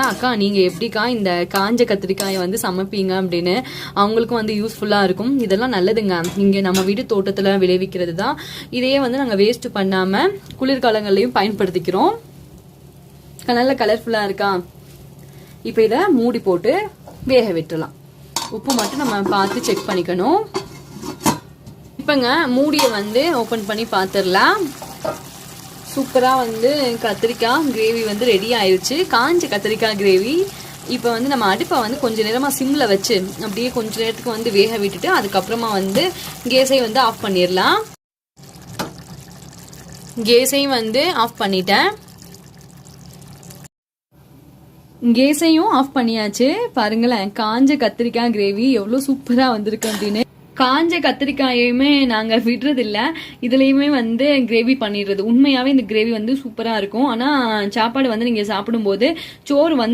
அக்கா நீங்க எப்படிக்கா இந்த காஞ்ச கத்திரிக்காயை வந்து சமைப்பீங்க அப்படின்னு அவங்களுக்கும் வந்து யூஸ்ஃபுல்லா இருக்கும். இதெல்லாம் நல்லதுங்க. இங்க நம்ம வீட்டு தோட்டத்துல விளைவிக்கிறது தான். இதையே வந்து நாங்க வேஸ்ட் பண்ணாம குளிர்காலங்கள்லயும் பயன்படுத்திக்கிறோம். நல்ல கலர்ஃபுல்லா இருக்கா. இப்ப இத மூடி போட்டு வேக விட்டுலாம். உப்பு மட்டும் நம்ம பார்த்து செக் பண்ணிக்கணும். இப்பங்க மூடியை வந்து ஓபன் பண்ணி பாத்திரலாம். சூப்பரா வந்து கத்திரிக்காய் கிரேவி வந்து ரெடி ஆயிடுச்சு. காஞ்ச கத்திரிக்காய் கிரேவி. இப்போ வந்து நம்ம அடுப்பை வந்து கொஞ்ச நேரமா சிம்ல வச்சு அப்படியே கொஞ்ச நேரத்துக்கு வந்து வேக விட்டுட்டு அதுக்கப்புறமா வந்து கேஸை வந்து ஆஃப் பண்ணிடலாம். கேஸையும் வந்து ஆஃப் பண்ணிட்டேன். கேஸையும் ஆஃப் பண்ணியாச்சு. பாருங்களேன் காஞ்ச கத்திரிக்காய் கிரேவி எவ்வளவு சூப்பரா வந்திருக்கு அப்படின்னு. காஞ்ச கத்திரிக்காயுமே நாங்க விடுறது இல்ல, இதுலயுமே வந்து கிரேவி பண்ணிடுறது. உண்மையாவே இந்த கிரேவி வந்து சூப்பரா இருக்கும். ஆனா சாப்பாடு வந்து நீங்க சாப்பிடும் போது சோறு வந்து